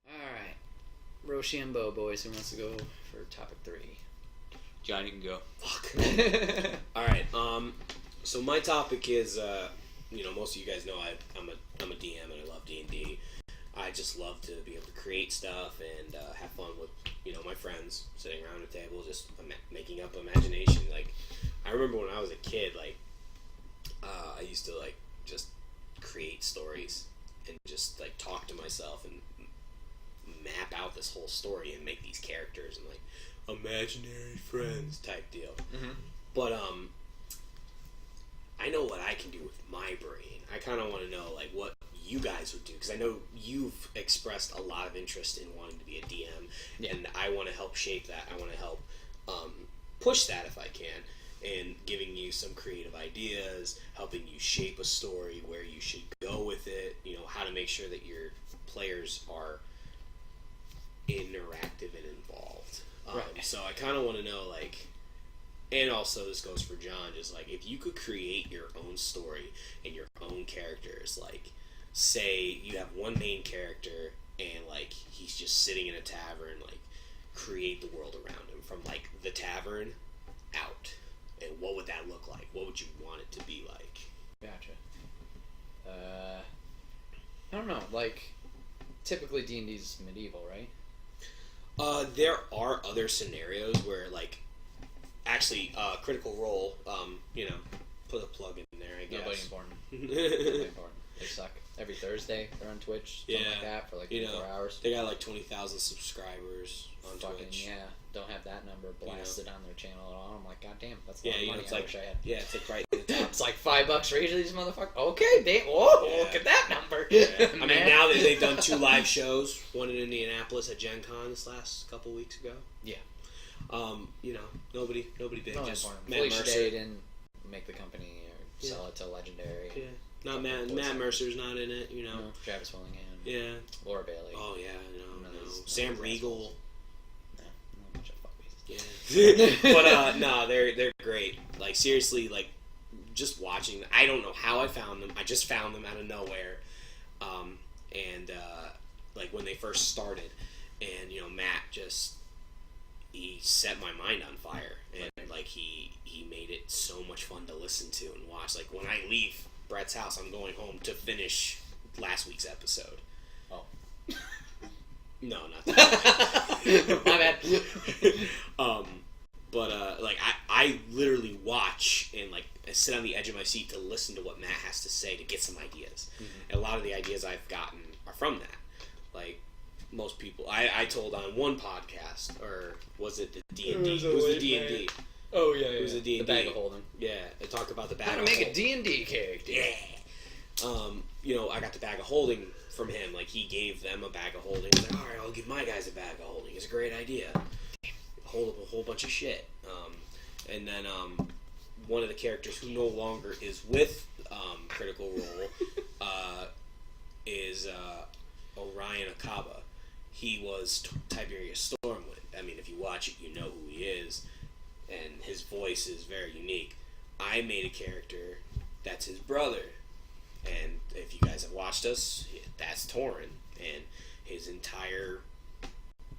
Alright. Rochambeau, boys. Who wants to go for topic 3? John, you can go. Fuck. Alright, so my topic is, most of you guys know I'm a DM and I love D&D. I just love to be able to create stuff and have fun with, my friends sitting around a table, just making up imagination. Like, I remember when I was a kid, I used to, just create stories and just, talk to myself and map out this whole story and make these characters and, imaginary friends type deal. Mm-hmm. But, I know what I can do with my brain. I kind of want to know, what you guys would do, because I know you've expressed a lot of interest in wanting to be a DM, and I want to help shape that. I want to help push that if I can, and giving you some creative ideas, helping you shape a story, where you should go with it, how to make sure that your players are interactive and involved. Right. So I kind of want to know, and also this goes for John, just if you could create your own story and your own characters, say you have one main character and he's just sitting in a tavern, create the world around him from the tavern out, and what would that look like? What would you want it to be like? Gotcha. I don't know. Typically D&D's medieval, right? There are other scenarios where actually Critical Role, put a plug in there, I guess. Nobody important. Nobody important. They suck. Every Thursday they're on Twitch, something like that, for 4 hours. They got 20,000 subscribers on Twitch. Yeah, don't have that number blasted on their channel at all. I'm like, God damn, that's a lot Yeah, of money. it's I wish I had. Yeah, it's right at the top. It's $5 for each of these motherfuckers. Okay, whoa, look at that number. Yeah. I mean, now that they've done 2 live shows, one in Indianapolis at Gen Con this last couple weeks ago. Yeah. Nobody big. No, just important. Matt Felicia Mercer. Day didn't make the company or sell it to Legendary. Yeah. Not Matt Mercer's not in it, No, Travis Willingham. Yeah. Laura Bailey. Oh yeah, no. Sam Sam Riegel. No, not a bunch of fuckfaces. Yeah. But no, they're great. Seriously, just watching. I don't know how I found them. I just found them out of nowhere. And when they first started, and Matt he set my mind on fire, and he made it so much fun to listen to and watch. When I leave Brett's house, I'm going home to finish last week's episode. Oh. No, not that. My bad. But I literally watch and I sit on the edge of my seat to listen to what Matt has to say to get some ideas. Mm-hmm. And a lot of the ideas I've gotten are from that. Most people, I told on one podcast, or was it the D&D? It was the D&D. Oh yeah, It was the D&D. The bag of holding. Yeah, they talked about the bag. How to of make holding. a D&D character. Yeah. I got the bag of holding from him. He gave them a bag of holding. He's like, all right, I'll give my guys a bag of holding. It's a great idea. Hold up a whole bunch of shit. And then one of the characters who no longer is with Critical Role is Orion Akaba. He was Tiberius Stormwind. I mean, if you watch it, you know who he is. And his voice is very unique. I made a character that's his brother. And if you guys have watched us, that's Torin. And his entire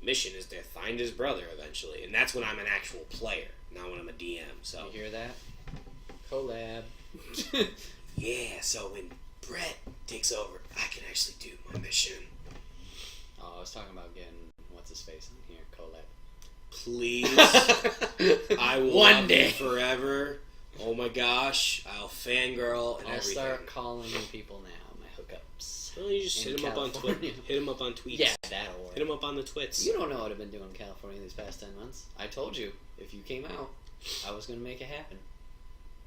mission is to find his brother eventually. And that's when I'm an actual player, not when I'm a DM. So You hear that? Collab. yeah, so when Brett takes over, I can actually do my mission. Oh, I was talking about getting what's-his-face in here, Collab. Please. I will One love day. you forever. Oh my gosh. I'll fangirl and I'll everything. start calling you people now, my hookups. Well, you just in hit him up on California. Twitter. Hit him up on tweets. Yeah, that'll work. Hit him up on the twits. You don't know what I've been doing in California these past 10 months. I told you, if you came out, I was going to make it happen.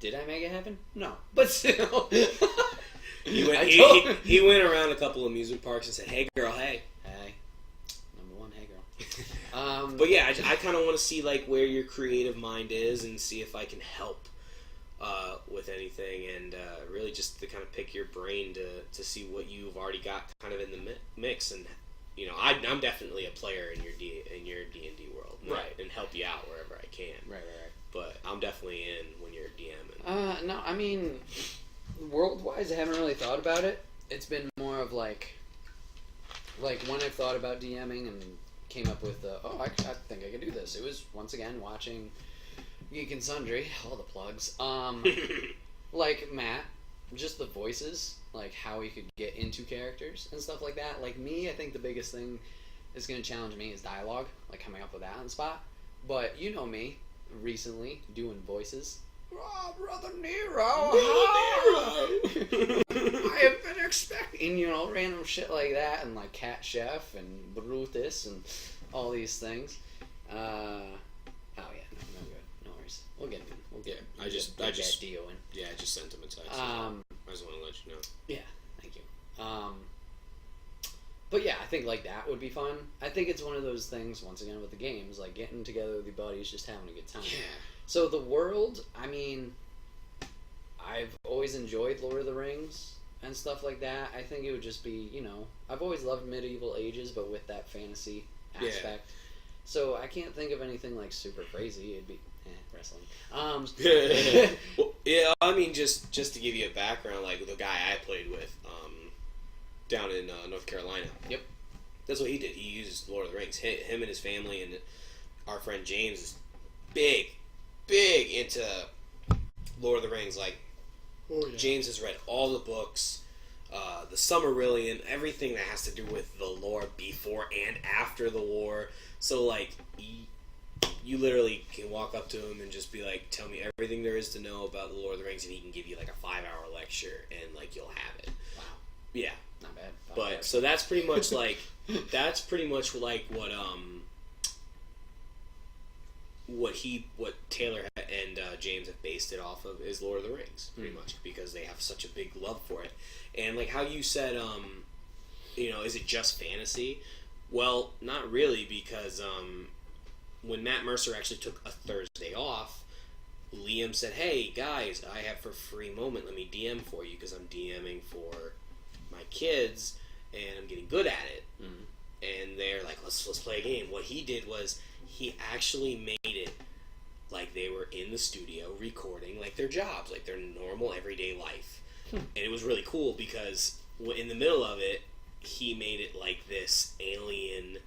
Did I make it happen? No. But still. He went around a couple amusement parks and said, hey girl, hey. Hey. Number one, hey girl. But yeah, I kind of want to see where your creative mind is and see if I can help with anything, and really just to kind of pick your brain to see what you've already got kind of in the mix. And I'm definitely a player in your D&D world, right? And help you out wherever I can, Right. But I'm definitely in when you're DMing. No, I mean, world-wise, I haven't really thought about it. It's been more of like when I thought about DMing and came up with I think I could do this. It was once again watching Geek and Sundry, all the plugs. Like Matt, just the voices, like how he could get into characters and stuff like that. Like me, I think the biggest thing is going to challenge me is dialogue, like coming up with that on the spot. But you know me, recently doing voices. Oh, Brother Nero! I have been expecting, random shit like that, and like Cat Chef and Brutus and all these things. Oh yeah, no good, no worries. We'll get him in. We'll get. I just Dio in. Yeah, I just sent him a text. I just want to let you know. Yeah, thank you. But yeah, I think like that would be fun. I think it's one of those things, once again with the games, like getting together with your buddies, just having a good time. Yeah. So the world, I mean, I've always enjoyed Lord of the Rings and stuff like that. I think it would just be, I've always loved medieval ages, but with that fantasy aspect. Yeah. So I can't think of anything like super crazy. It'd be wrestling. Well, yeah, I mean, just to give you a background, like the guy I played with, down in North Carolina. Yep. That's what he did. He used Lord of the Rings. Him and his family and our friend James is big into Lord of the Rings. Like, James has read all the books, the Silmarillion, everything that has to do with the lore before and after the war. So, like, you literally can walk up to him and just be like, tell me everything there is to know about the Lord of the Rings, and he can give you, like, a 5-hour lecture, and, like, you'll have it. Wow. Yeah. Not bad. But, so that's pretty much, like, what Taylor and James have based it off of is Lord of the Rings, pretty much, because they have such a big love for it. And like how you said, is it just fantasy? Well, not really, because when Matt Mercer actually took a Thursday off, Liam said, "Hey guys, I have for free moment. Let me DM for you because I'm DMing for my kids and I'm getting good at it." Mm-hmm. And they're like, let's play a game. What he did was he actually made it like they were in the studio recording like their jobs, like their normal everyday life. And it was really cool because in the middle of it, he made it like this alien,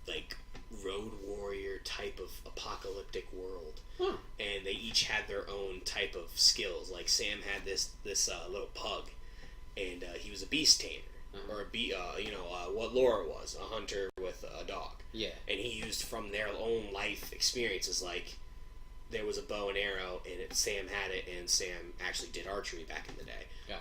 like road warrior type of apocalyptic world. Huh. And they each had their own type of skills. Like Sam had this little pug, and he was a beast tamer. Or what Laura was, a hunter with a dog. Yeah. And he used from their own life experiences, like there was a bow and arrow, and Sam had it, and Sam actually did archery back in the day. Yeah.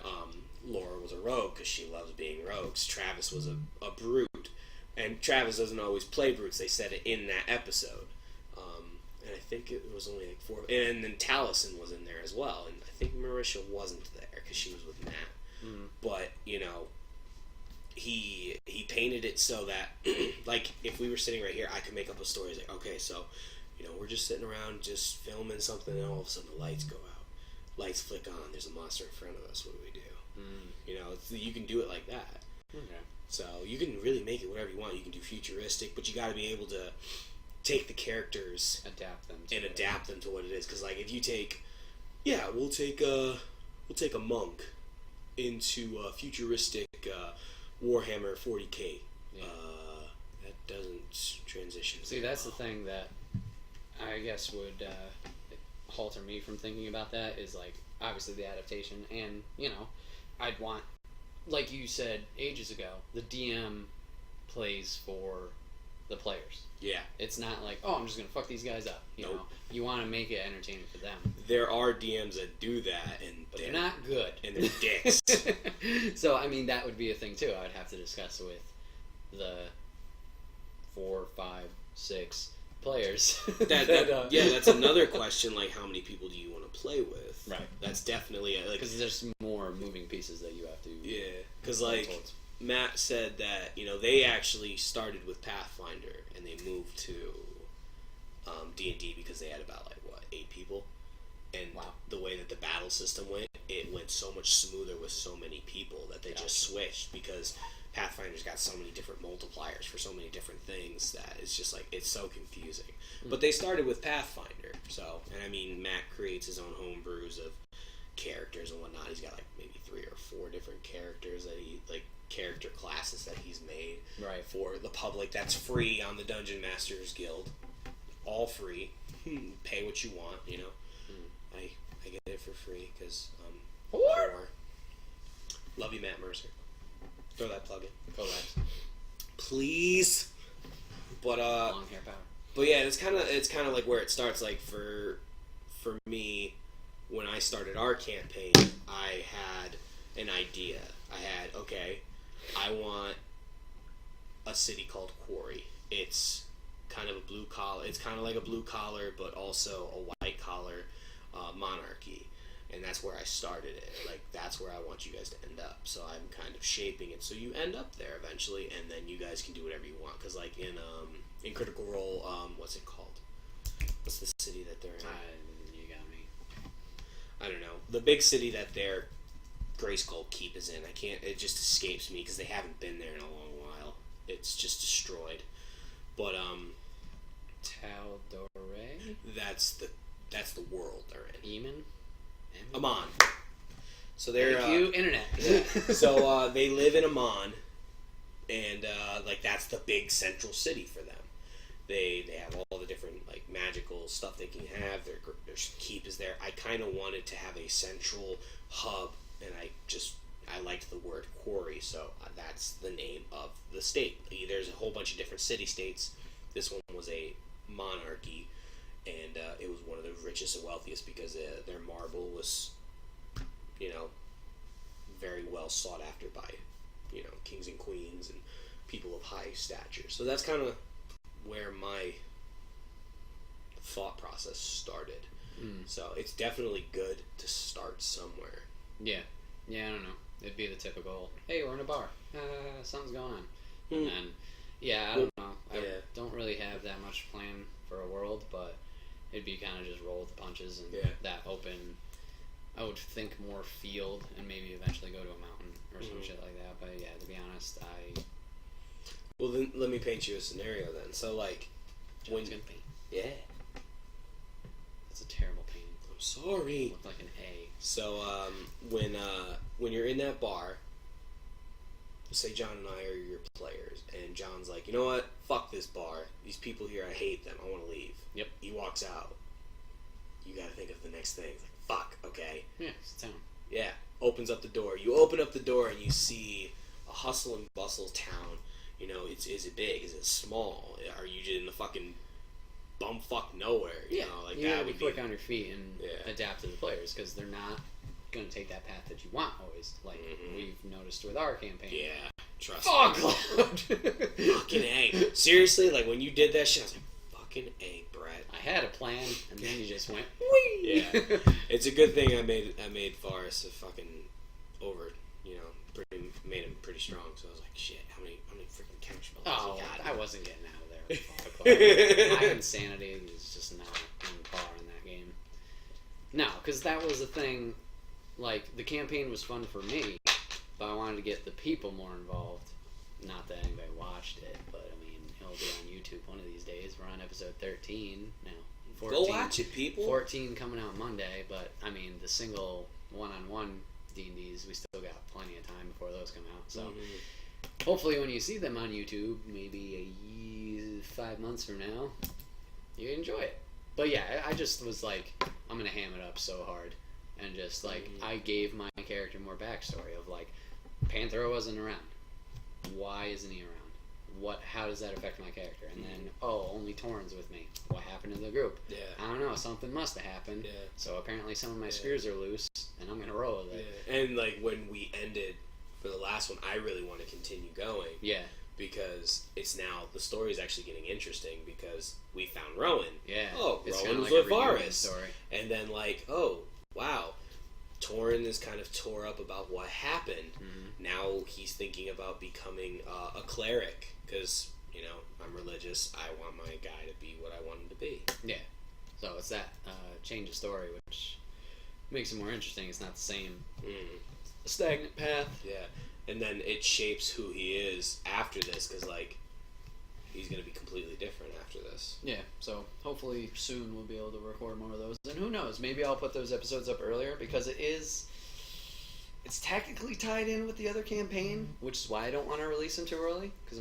Laura was a rogue because she loves being rogues. Travis was a brute, and Travis doesn't always play brutes. They said it in that episode. And I think it was only like 4. And then Taliesin was in there as well, and I think Marisha wasn't there because she was with Matt. Mm. But he painted it so that like if we were sitting right here, I could make up a story. He's like, okay, so we're just sitting around just filming something, and all of a sudden the lights go out, lights flick on, there's a monster in front of us, what do we do? You can do it like that. Okay. So you can really make it whatever you want. You can do futuristic, but you got to be able to take the characters, adapt them to what it is. Because like if you take, we'll take a monk into a futuristic Warhammer 40K. Yeah. That doesn't transition. See, that's the thing that I guess would halter me from thinking about that is like obviously the adaptation, and I'd want, like you said ages ago, the DM plays for the players. Yeah. It's not like, I'm just gonna fuck these guys up. You know, you want to make it entertaining for them. There are DMs that do that, but they're not good, and they're dicks. So I mean, that would be a thing too. I would have to discuss with the 4, 5, 6 players. That's another question. Like, how many people do you want to play with? Right. That's definitely because there's more moving pieces that you have to. Yeah. Because Matt said that they actually started with Pathfinder and they moved to D&D because they had about 8 people, and the way that the battle system went, it went so much smoother with so many people that they just switched, because Pathfinder's got so many different multipliers for so many different things that it's just it's so confusing. But they started with Pathfinder, so, and I mean, Matt creates his own home brews of characters and whatnot. He's got like maybe 3 or 4 different characters that he like character classes that he's made for the public. That's free on the Dungeon Masters Guild, all free. Pay what you want, you know. I get it for free because love you, Matt Mercer. Throw that plug in. Please. But long hair power. But yeah, it's kind of like where it starts. Like for me, when I started our campaign, I had an idea. I want a city called Quarry. It's kind of a blue collar. It's kind of like a blue collar, but also a white collar monarchy. And that's where I started it. Like, that's where I want you guys to end up. So I'm kind of shaping it so you end up there eventually, and then you guys can do whatever you want. Because, like, in Critical Role, what's it called? What's the city that they're in? You got me. I don't know. The big city that their Grayskull Keep is in. It just escapes me because they haven't been there in a long while. It's just destroyed. But, Taldore? That's the world they're in. Eamon? Amon. So they're Thank you, internet. So they live in Amon, and like that's the big central city for them. They have all the different like magical stuff they can have. Their keep is there. I kind of wanted to have a central hub, and I liked the word quarry, so that's the name of the state. There's a whole bunch of different city-states. This one was a monarchy. And it was one of the richest and wealthiest because their marble was, very well sought after by, kings and queens and people of high stature. So that's kind of where my thought process started. So it's definitely good to start somewhere. Yeah, I don't know. It'd be the typical, hey, we're in a bar. Something's going on. And then, I don't know. I don't really have that much plan for a world, but it'd be kind of just roll with the punches and that open, I would think more field and maybe eventually go to a mountain or some shit like that. But yeah, to be honest, Well, then let me paint you a scenario then. So, like, John's gonna paint. Yeah. That's a terrible paint. I'm sorry. It looked like an A. So, when you're in that bar, say John and I are your players, and John's like, you know what? Fuck this bar. These people here, I hate them. I want to leave. Yep. He walks out. You gotta think of the next thing. It's like, fuck, okay. Yeah, it's a town. Yeah. Opens up the door. You open up the door and you see a hustle and bustle town. Is it big? Is it small? Are you just in the fucking bumfuck nowhere? You gotta be quick on your feet and adapt to the players because they're not going to take that path that you want always. Like we've noticed with our campaign. Yeah, trust me. Fucking A. Seriously, like when you did that shit, I was like, fucking A, Brett. I had a plan, and then you just went, whee! Yeah. It's a good thing I made Forrest a fucking made him pretty strong. So I was like, shit, how many freaking couch buildings you got? I wasn't getting out of there. My insanity is just not on par in that game. No, because that was the thing. Like, the campaign was fun for me, but I wanted to get the people more involved. Not that anybody watched it, but I mean, it'll be on YouTube one of these days. We're on episode 13 now. 14, Go watch it, people. 14 coming out Monday, but I mean, the single one-on-one D&Ds, we still got plenty of time before those come out. So hopefully when you see them on YouTube, maybe 5 months from now, you enjoy it. But yeah, I just was like, I'm going to ham it up so hard. And just like, I gave my character more backstory of like, Panthro wasn't around. Why isn't he around? How does that affect my character? And then, only Torrens with me. What happened to the group? Yeah. I don't know. Something must have happened. Yeah. So apparently some of my spears are loose, and I'm going to roll with it. Yeah. And like when we ended for the last one, I really want to continue going. Yeah. Because it's now, the story is actually getting interesting because we found Rowan. Yeah. Oh, Rowan was with Varus. And then like, wow. Torrin is kind of tore up about what happened. Now he's thinking about becoming a cleric because, I'm religious. I want my guy to be what I want him to be. Yeah. So it's that change of story, which makes it more interesting. It's not the same stagnant path. Yeah. And then it shapes who he is after this because, like, he's going to be completely different after this. Yeah, so hopefully soon we'll be able to record more of those. And who knows, maybe I'll put those episodes up earlier because it's technically tied in with the other campaign, which is why I don't want to release them too early. Because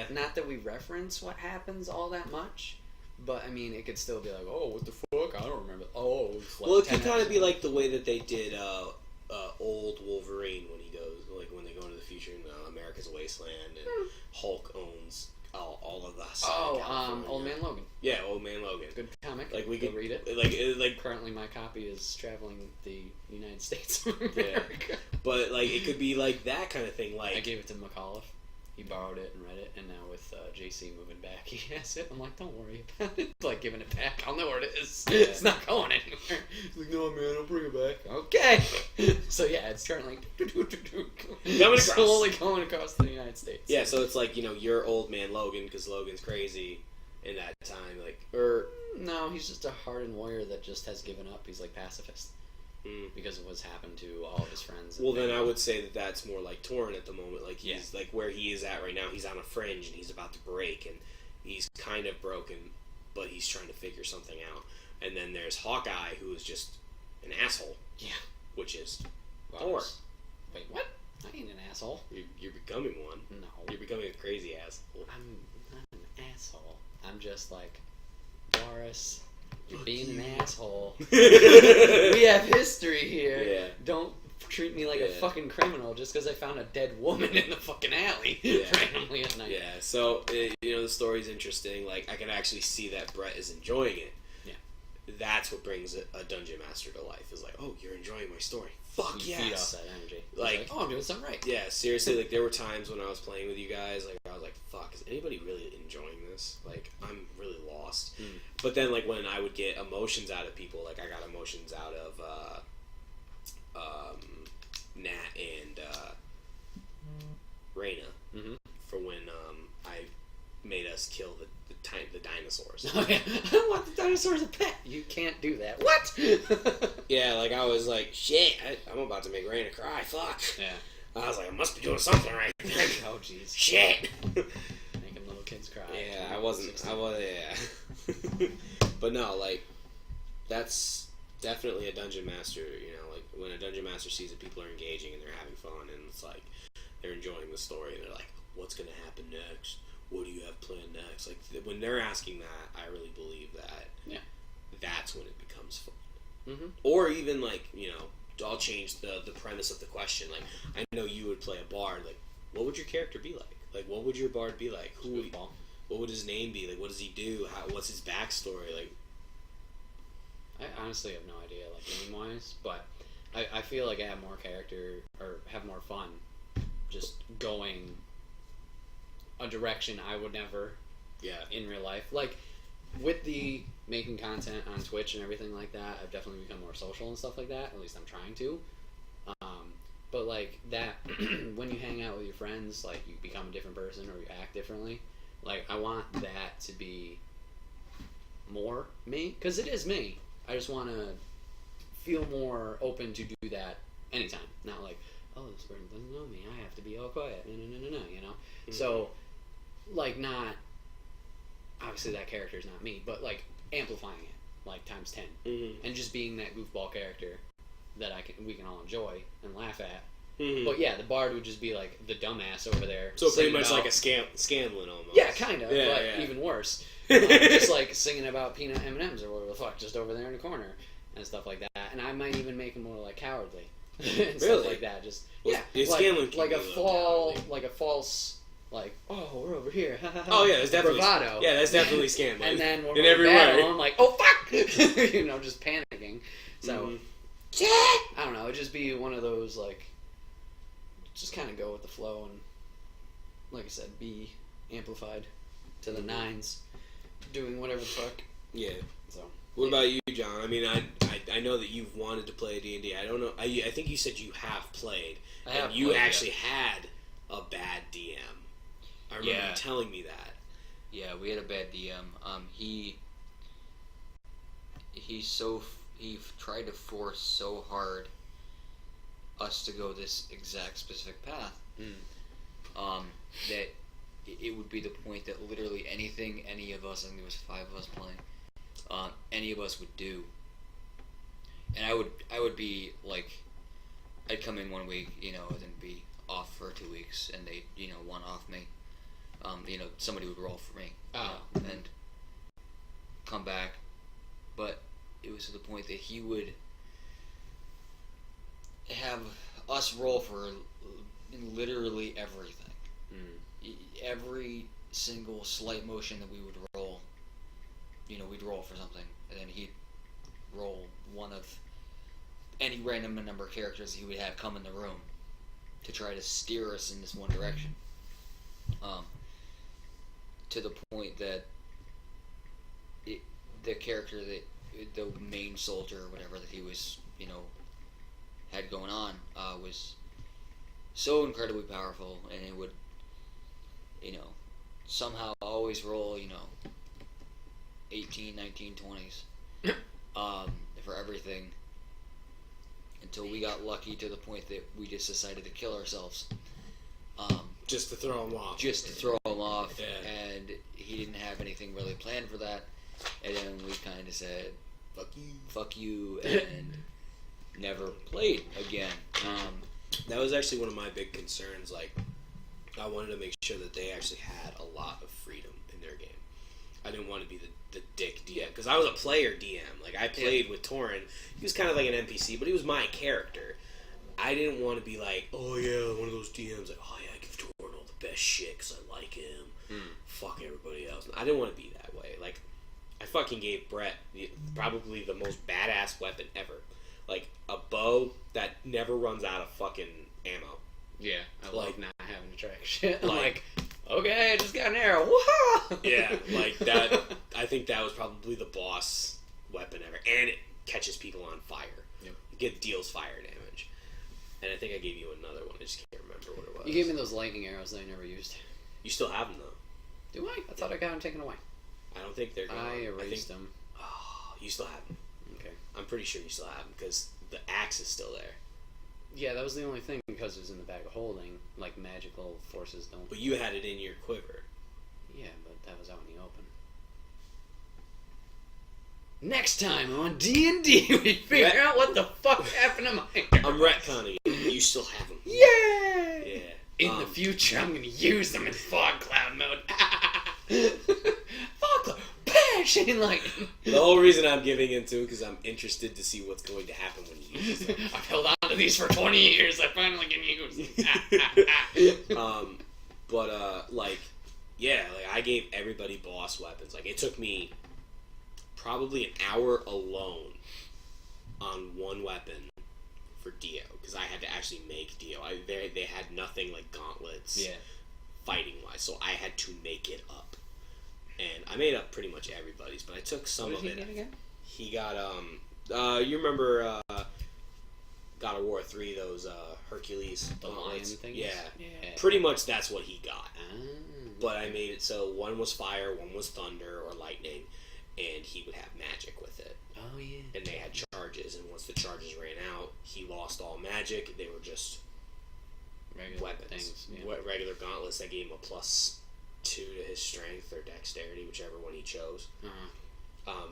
not that we reference what happens all that much, but I mean, it could still be like, oh, what the fuck? I don't remember. Oh, it's like well, it could kind of be like the way that they did old Wolverine when he goes, like when they go into the future in America's Wasteland and Hulk owns all of us. Old Man Logan. Yeah, Old Man Logan. Good comic. Like we could could read it. Like currently, my copy is traveling the United States of America. Yeah. But like it could be like that kind of thing. Like I gave it to McAuliffe. He borrowed it and read it, and now with JC moving back, he has it. I'm like, don't worry about it. Like giving it back. I'll know where it is. Yeah. It's not going anywhere. He's like, no man, I'll bring it back. Okay. So yeah, it's currently slowly going across the United States. Yeah, so it's like, you're Old Man Logan because Logan's crazy in that time, no, he's just a hardened warrior that just has given up. He's like pacifist. Because of what's happened to all of his friends. Well, then I would say that that's more like Torrin at the moment. Like, he's like where he is at right now. He's on a fringe and he's about to break, and he's kind of broken, but he's trying to figure something out. And then there's Hawkeye, who is just an asshole. Yeah. Which is Thor. Wait, what? I ain't an asshole. You're becoming one. No. You're becoming a crazy asshole. I'm not an asshole. I'm just like, Boris, you're being an asshole. We have history here. Yeah. Don't treat me like a fucking criminal just because I found a dead woman in the fucking alley randomly at night. Yeah, so, the story's interesting. Like, I can actually see that Brett is enjoying it. Yeah. That's what brings a dungeon master to life. Is like, oh, you're enjoying my story. Fuck you yes. feed off that energy. Like, oh, I'm doing something right. Yeah, seriously, like, there were times when I was playing with you guys, like, I was like, fuck, is anybody really enjoying this? Like, I'm really lost. But then, like, when I would get emotions out of people, like, I got emotions out of, Nat and, Reyna, for when, I made us kill the dinosaurs. Oh, yeah. I don't want the dinosaur as a pet. You can't do that. What? Yeah, like, I was like, shit, I'm about to make Reyna cry, fuck. Yeah. I was like, I must be doing something right. Oh, jeez. Shit. Making little kids cry. Yeah, I wasn't, yeah. But no, like, that's definitely a dungeon master, like, when a dungeon master sees that people are engaging and they're having fun, and it's like, they're enjoying the story, and they're like, what's gonna happen next? What do you have planned next? Like, when they're asking that, I really believe that that's when it becomes fun. Or even, like, I'll change the premise of the question. Like, I know you would play a bard. Like, what would your character be like? Like, what would your bard be like? What would his name be? Like, what does he do? What's his backstory? Like, I honestly have no idea, like, name-wise, but I feel like I have more character, or have more fun just going a direction I would never in real life. Like, with the making content on Twitch and everything like that, I've definitely become more social and stuff like that. At least I'm trying to. But, like, that, when you hang out with your friends, like, you become a different person or you act differently. Like, I want that to be more me. Because it is me. I just want to feel more open to do that anytime. Not like, oh, this person doesn't know me. I have to be all quiet. No, So, like, not... Obviously, that character is not me, but, like, amplifying it, like, times 10. And just being that goofball character that we can all enjoy and laugh at. But, yeah, the bard would just be, like, the dumbass over there. So pretty much like a Scanlan almost. Yeah, kind of, but even worse. Just, like, singing about peanut M&Ms or whatever the fuck, just over there in the corner and stuff like that. And I might even make him more, like, cowardly. And stuff like that. Just, like a false... Like, oh, we're over here. Oh yeah, that's definitely bravado. Yeah, that's definitely Scanlan. And then when in we're every battle, way, I'm like, oh fuck, just panicking. So, I don't know. It'd just be one of those, like, just kind of go with the flow and, like I said, be amplified to the nines, doing whatever the fuck. Yeah. So. What about you, John? I mean, I know that you've wanted to play D&D. I don't know. I think you said you have played, and you actually had a bad DM. I remember you telling me that. Yeah, we had a bad DM. He tried to force so hard us to go this exact specific path that it would be the point that literally anything any of us, I think there was 5 of us playing, any of us would do, and I would be like, I'd come in 1 week, and then be off for 2 weeks, and they, one off me. Somebody would roll for me, and come back, but it was to the point that he would have us roll for literally everything. Every single slight motion that we would roll, we'd roll for something, and then he'd roll one of any random number of characters he would have come in the room to try to steer us in this one direction. To the point that the character the main soldier or whatever that he was, had going on, was so incredibly powerful, and it would, somehow always roll, 18, 19, 20s, for everything, until we got lucky to the point that we just decided to kill ourselves. Just to throw him off. Yeah. And he didn't have anything really planned for that, and then we kind of said, fuck you, and never played again. That was actually one of my big concerns. Like, I wanted to make sure that they actually had a lot of freedom in their game. I didn't want to be the dick DM, because I was a player DM. Like, I played with Torin. He was kind of like an NPC, but he was my character. I didn't want to be like, oh yeah, one of those DMs, like, oh yeah, I give Torin all the best shit because I like him. Fuck everybody else. I didn't want to be that way. Like, I fucking gave Brett probably the most badass weapon ever. Like, a bow that never runs out of fucking ammo. Yeah, I like not having to track shit. I'm like, okay, I just got an arrow. Woo-ha! Yeah, like that. I think that was probably the boss weapon ever, and it catches people on fire. Yep. It deals fire damage. And I think I gave you another one. I just can't remember what it was. You gave me those lightning arrows that I never used. You still have them though. Do I? I thought I got them taken away. I don't think they're gone. I erased them. Oh, you still have them. Okay. I'm pretty sure you still have them because the axe is still there. Yeah, that was the only thing, because it was in the bag of holding. Like, magical forces don't... But you had it in your quiver. Yeah, but that was out in the open. Next time on D&D, we figure out what the fuck happened to my arrows. I'm retconning it. You still have them. Yay! Yeah. In the future, I'm gonna use them in fog cloud mode. Fog cloud, passion, like... The whole reason I'm giving into it because I'm interested to see what's going to happen when you use them. I've held on to these for 20 years. I finally can use them. I gave everybody boss weapons. Like, it took me probably an hour alone on one weapon for Dio, because I had to actually make Dio. They had nothing like gauntlets, fighting wise, so I had to make it up, and I made up pretty much everybody's. But I took some of it. What did he get again? He got you remember God of War 3, those Hercules The lion things? Yeah, Yeah. pretty much that's what he got. Ah. But I made it so one was fire, one was thunder or lightning, and he would have magic with it. Oh, yeah. And they had charges, and once the charges ran out, he lost all magic. They were just Regular weapons. things. Yeah. Regular gauntlets that gave him a +2 to his strength or dexterity, whichever one he chose. Uh-huh.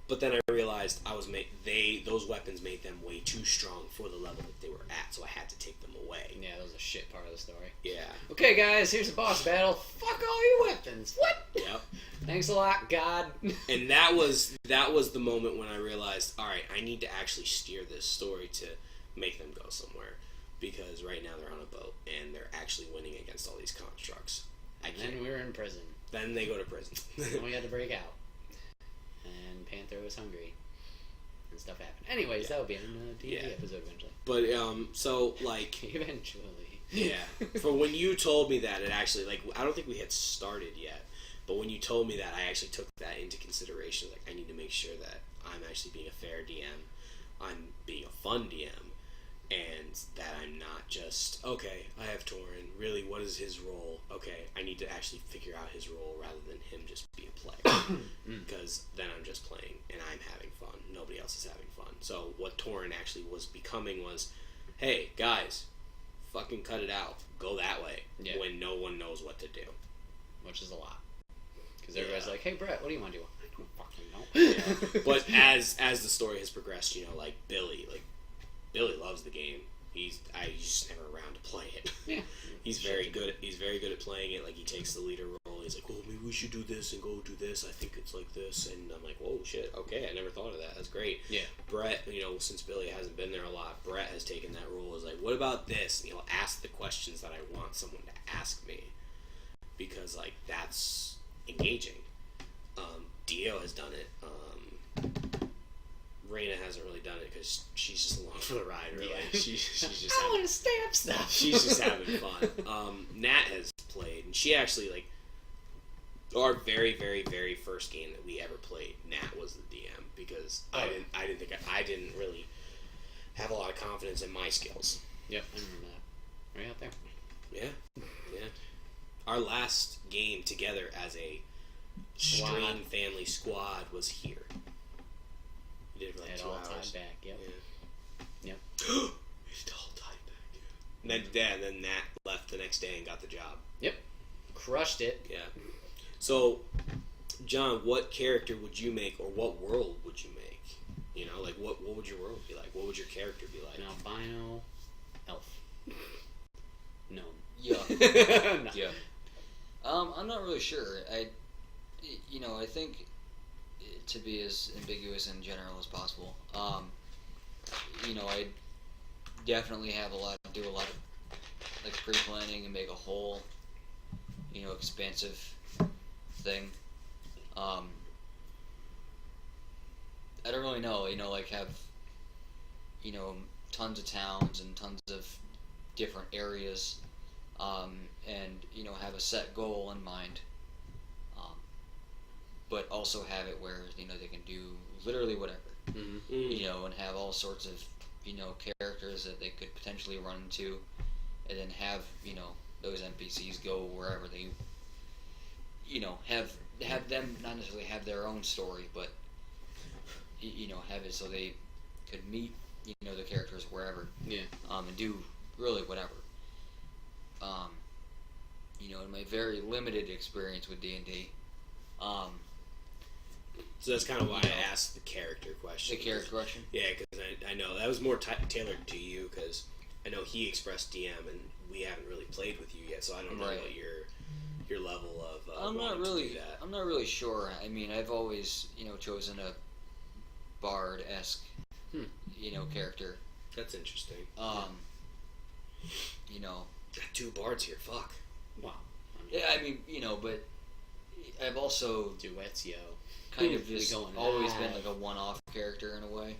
But then I realized those weapons made them way too strong for the level that they were at, so I had to take them away. Yeah, that was a shit part of the story. Yeah. Okay, guys, here's a boss battle. Fuck all your weapons. What? Yep. Thanks a lot, God. And that was the moment when I realized, all right, I need to actually steer this story to make them go somewhere, because right now they're on a boat and they're actually winning against all these constructs. And then we were in prison. Then they go to prison. And we had to break out. And Panther was hungry. And stuff happened. Anyways, that will be in a D&D episode eventually. But, so, like... Eventually. Yeah. For when you told me that, it actually, like, I don't think we had started yet, but when you told me that, I actually took that into consideration. Like, I need to make sure that I'm actually being a fair DM, I'm being a fun DM, and that I'm not just, okay, I have Torin, really, what is his role? Okay, I need to actually figure out his role rather than him just be a player, because then I'm just playing, and I'm having fun. Nobody else is having fun. So what Torin actually was becoming was, hey, guys, fucking cut it out. Go that way when no one knows what to do. Which is a lot. Because everybody's like, hey, Brett, what do you want to do? I don't fucking know. Yeah. But as the story has progressed, like Billy loves the game. He's just never around to play it. Yeah. He's very good at playing it. Like, he takes the leader role. He's like, well, maybe we should do this and go do this. I think it's like this. And I'm like, whoa, shit. Okay, I never thought of that. That's great. Yeah. Brett, since Billy hasn't been there a lot, Brett has taken that role as like, what about this? And he'll ask the questions that I want someone to ask me. Because, like, that's engaging. Dio has done it. Raina hasn't really done it because she's just along for the ride, really. Yeah. She's just I want to stamp stuff. She's just having fun. Nat has played, and she actually, like, our very, very, very first game that we ever played, Nat was the DM because I didn't really have a lot of confidence in my skills. Yep, I remember that. Right out there. Yeah. Our last game together as a Stream Family Squad was here. We did it for like 2 hours. Tied back, yep. Yeah. It's all tied back, yeah. And then Nat left the next day and got the job. Yep. Crushed it. Yeah. So, John, what character would you make, or what world would you make? Like, what would your world be like? What would your character be like? An albino elf. No. Yeah. No. Yeah. I'm not really sure. I think to be as ambiguous and general as possible. I definitely do a lot of like pre-planning and make a whole, expansive thing. I don't really know. Like have, tons of towns and tons of different areas, and have a set goal in mind. But also have it where they can do literally whatever, and have all sorts of characters that they could potentially run into, and then have those NPCs go wherever they have them not necessarily have their own story, but have it so they could meet the characters wherever, and do really whatever. In my very limited experience with D&D. So that's kind of why I asked the character question. The character question? Yeah, because I know that was more tailored to you, because I know he expressed DM, and we haven't really played with you yet, so I don't know what your level of I'm not to do that. I'm not really sure. I mean, I've always chosen a bard-esque character. That's interesting. Got 2 bards here. Fuck. Wow. Yeah, I mean, but I've also duets, yo. Kind of just always been like a one-off character in a way.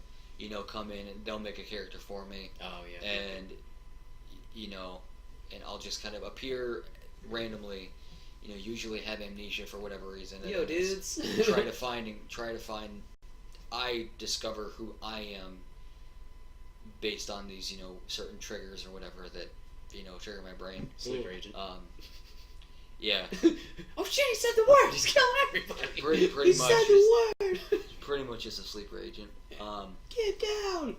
Come in and they'll make a character for me. Oh yeah. And and I'll just kind of appear randomly. Usually have amnesia for whatever reason. Yo, dudes. try to find. I discover who I am based on these certain triggers or whatever that trigger my brain. Sleeper agent. Yeah. Oh shit! He said the word. He's killing everybody. Pretty he much. said the word. Pretty much just a sleeper agent. Get down.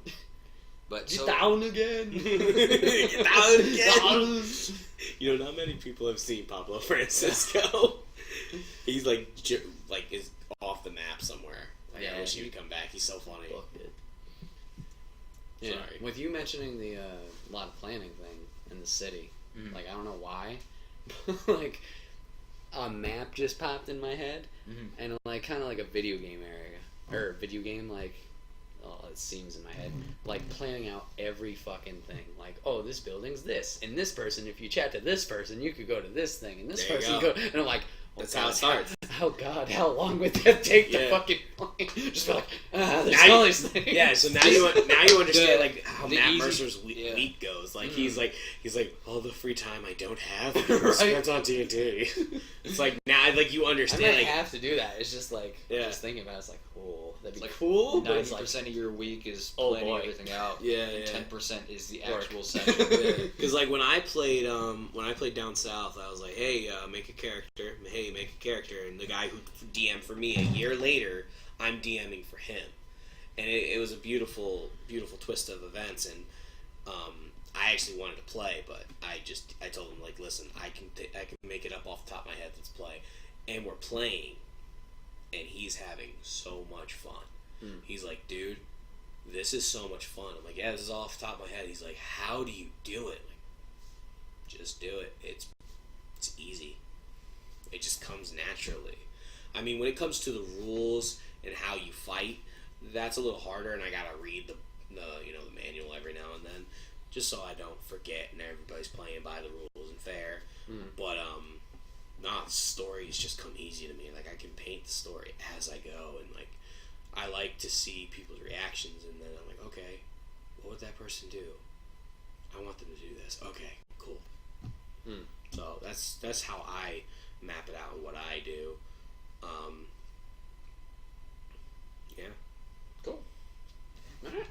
But Get down again. Get down again. Not many people have seen Pablo Francisco. He's like is off the map somewhere. I wish he would come back. He's so funny. Yeah. Sorry. With you mentioning the lot of planning thing in the city, like I don't know why. Like a map just popped in my head, and like kind of like a video game area or video game it seems in my head, like planning out every fucking thing. Like, oh, this building's this, and this person, if you chat to this person, you could go to this thing, and this There you person go. go. And I'm like, oh, that's God, how it starts. Oh God, how long would that take to Yeah. fucking play? Just be like, there's Now all you- these things. Yeah, so now you understand like how the Matt easy- Mercer's week goes. Like he's like all the free time I don't have Right. spent on D&D. It's like now like you I understand might like have to do that. It's just like just thinking about it, it's like, oh, that'd be Like, cool. But it's 90% like, of your week is Oh, planning boy. everything out. Yeah. 10% is the Work. actual session. Because like when I played down south, I was like, hey, make a character. Hey, make a character. And the guy who DM'd for me a year later, I'm DMing for him, and it was a beautiful, beautiful twist of events. And I actually wanted to play, but I told him, like, listen, I can make it up off the top of my head. Let's play, and we're playing, and he's having so much fun. He's like, dude, this is so much fun. I'm like, yeah, this is off the top of my head. He's like, how do you do it? Like, just do it. It's easy. It just comes naturally. I mean, when it comes to the rules and how you fight, that's a little harder, and I gotta read the manual every now and then, just so I don't forget and everybody's playing by the rules and fair. But the stories just come easy to me. Like, I can paint the story as I go, and like, I like to see people's reactions, and then I'm like, okay, what would that person do? I want them to do this. Okay, cool. So that's how I map it out and what I do. Yeah. Cool. All right.